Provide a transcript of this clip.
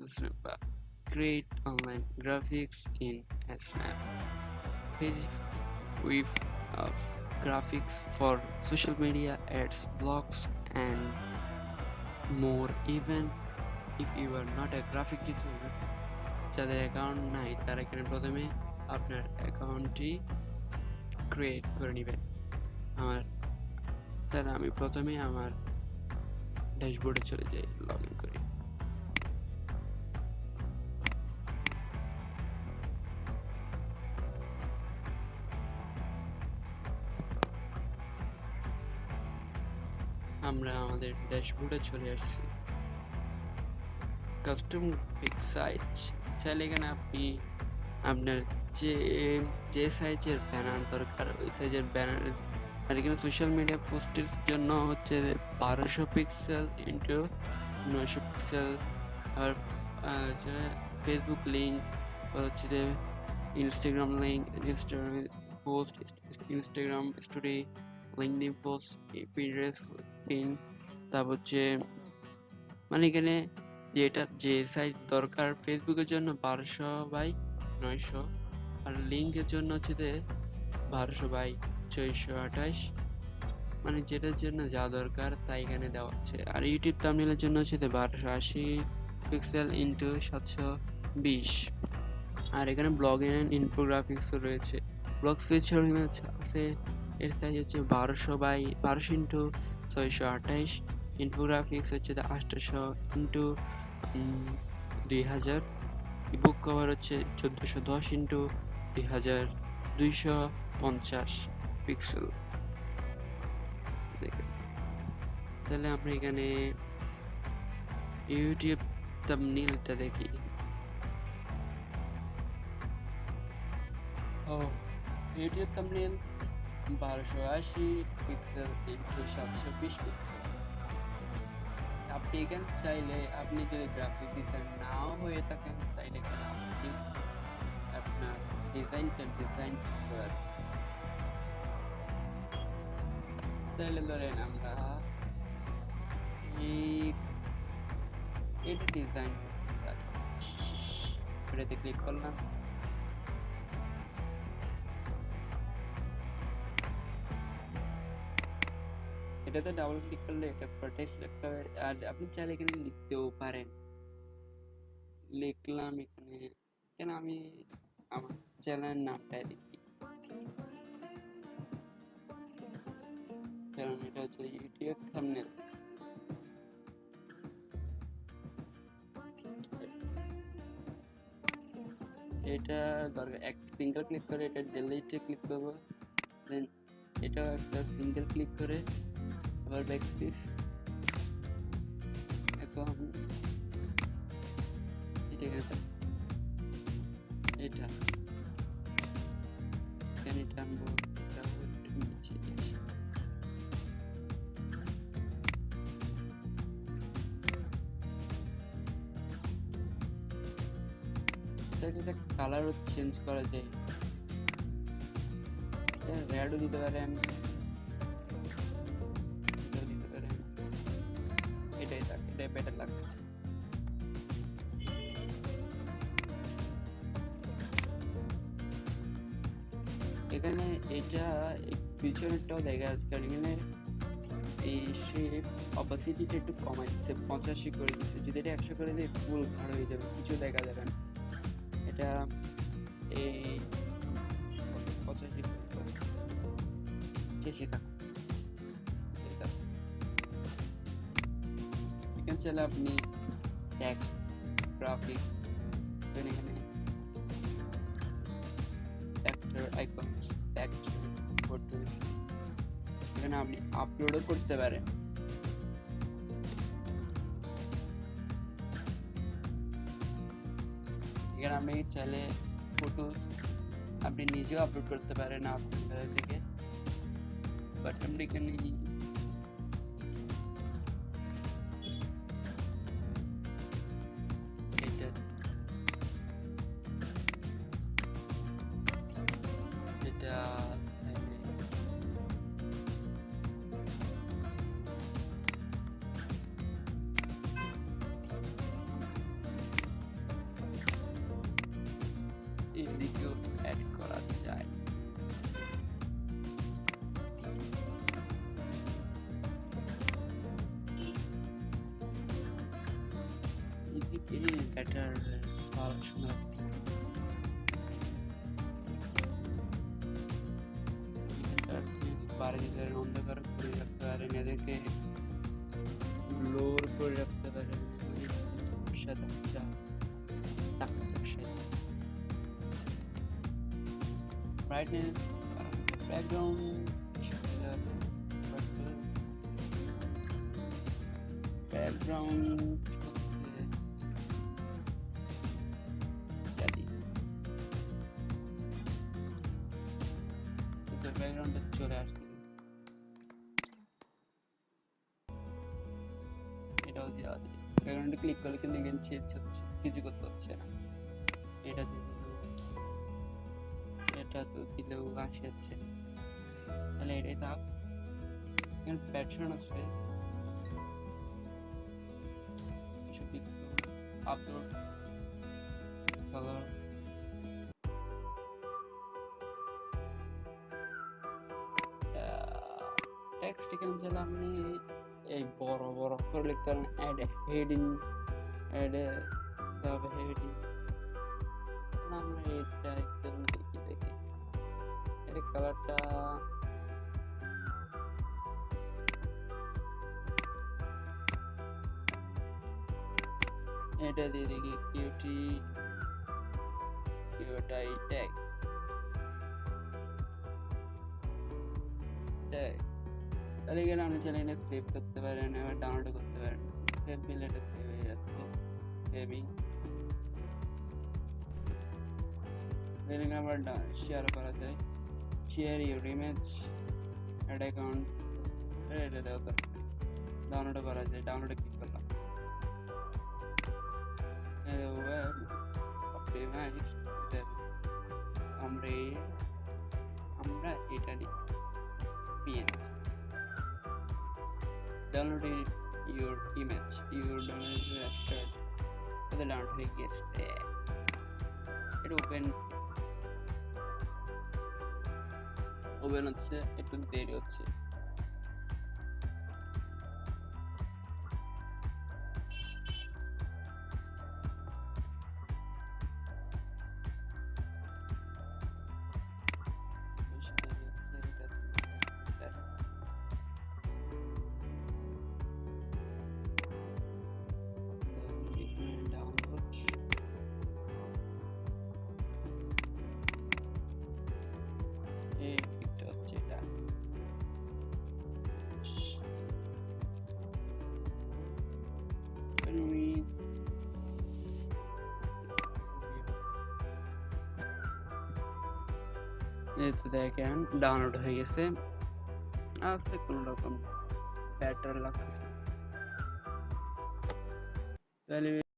Snappa. Create online graphics in a Snap page with of graphics for social media, ads, blogs, and more. Even if you are not a graphic designer, যাদের account নাই তারা এখানে প্রথমে আপনার অ্যাকাউন্টটি create করে নেবেন। তাহলে আমি প্রথমে আমার ড্যাশবোর্ডে চলে যাই, লগ ইন করি। আমরা আমাদের ড্যাশবোর্ডে চলে আসছি। কাস্টম সাইজ, চাইলে এখানে আপনি আপনার যে সাইজের ব্যানার দরকার ওই সাইজের ব্যানার। আর এখানে সোশ্যাল মিডিয়া পোস্টের জন্য হচ্ছে 1200 পিক্সেল ইন্টু 900 পিক্সেল। আর ফেসবুক লিঙ্ক হচ্ছে Instagram link, Instagram post, Instagram story, LinkedIn post, Pinterest pin. তারপর হচ্ছে মানে এখানে যেটার যে সাইজ দরকার ফেসবুকের জন্য 1200x900, আর লিঙ্কের জন্য হচ্ছে 1200x428। মানে যেটার জন্য যা দরকার তাই এখানে দেওয়া হচ্ছে। আর ইউটিউব থাম্বনেইলের জন্য হচ্ছে 1280 পিক্সেল ইন্টু 720। আর এখানে ব্লগ এন্ড ইনফোগ্রাফিক্সও রয়েছে। ব্লগ ফিচার আছে, এর সাইজ হচ্ছে 1200x628। ইনফোগ্রাফিক্স হচ্ছে 800 ইন্টু 2000। ইবুক কভার হচ্ছে 1410 ইন্টু 2250 পিক্সেল। তাহলে আমরা এখানে ইউটিউব থাম্বনেইলটা দেখি। YouTube thumbnail 1280 pixel into 720 pixel. আপনি এখানে চাইলে আপনি যদি গ্রাফিক ডিজাইন নাও হয়ে থাকেন তাইলে এখানে আপনি আপনার ডিজাইন করার। তাহলে ধরেন আমরা এটা ডিজাইন এটাতে ক্লিক করলাম। এটাতে ডাবল ক্লিক করলে এটা ফটো সিলেক্ট হবে। আর আপনি চাইলে এখানে লিখতেও পারেন। লিখলাম এখানে, কেন আমি আমার চ্যানেলের নামটাই লিখি, কারণ এটা হচ্ছে ইউটিউব থাম্বনেইল। এটা দরকার এক সিঙ্গেল ক্লিক করে এটা ডিলিটে ক্লিক করব, দেন এটা একটা সিঙ্গেল ক্লিক করে আবার ব্যাকস্পেস। এখন এটা এখানে টানবো, এটা নিচে এসে এটা কালারও চেঞ্জ করা যায়, রেডও দিতে পারেন, দিতে পারেন। এটাই বেটার লাগবে। এখানে এটা পিছনেরটাও দেখা যাচ্ছে, কারণ এখানে এই শেপ অপাসিটিটা একটু কমাই দিচ্ছে, 85 করে দিচ্ছে। যদি এটা 100 করে দিই ফুল গাঢ় হয়ে যাবে, কিছু দেখা যাবে না। এটা এই 85 চেষ্টা থাকুন। এখানে চাইলে আপনি টেক্সট, গ্রাফিক্স, এখানে টেক্সচার, আইকনস, টেক্সট, ফটোস এখানে আপনি আপলোডও করতে পারেন। এখানে আপনি চাইলে ফটোস আপনি নিজেও আপলোড করতে পারেন আপনার থেকে, বাট আমরা এখানে এটা ini better পড়াশোনা বাড়িদের অন্ধকার করে রাখতে পারেন, এদেরকে লোর করে রাখতে পারেন, brightness, background, background ব্যাকগ্রাউন্ডে চলে আসছে, এটাও দেওয়া যায়। ব্যাকগ্রাউন্ডে ক্লিক করলে কিন্তু এখানে চেঞ্জ হচ্ছে, কিছু করতে হচ্ছে না। এটা দিয়ে এটা তো দিলেও আসছে, তাহলে এটাই থাক। এখানে প্যাটার্ন আছে, আপলোড কালার, টেক্সট এখানে চাইলে আপনি এই বড় বড় করে লিখতে পারেন, add heading, add subheading. আমরা এটা একদম দেখি এর কালারটা এটা দিয়ে দেখি কিউটাই ট্যাগ তাহলে এখানে আপনি চাইলে এটা সেভ করতে পারেন, এবার ডাউনলোড করতে পারেন। সেভ দিলে এটা সেভ হয়ে যাচ্ছে, সেভিং। এখানে আবার শেয়ার করা যায়, share your image, add account, এটা দেওয়া দরকার। ডাউনলোড করা যায়, ডাউনলোডে ক্লিক করলাম, ওয়েব অপটিমাইজ। আমরা এটা নিই PNG, download your image, your download start, তাহলে ডাউনলোড হয়ে গেছে। এটা ওপেন হচ্ছে, একটু দেরি হচ্ছে। দেখেন ডাউনলোড হয়ে গেছে, আছে কোন রকম ব্যাটার লাগছে। তাহলে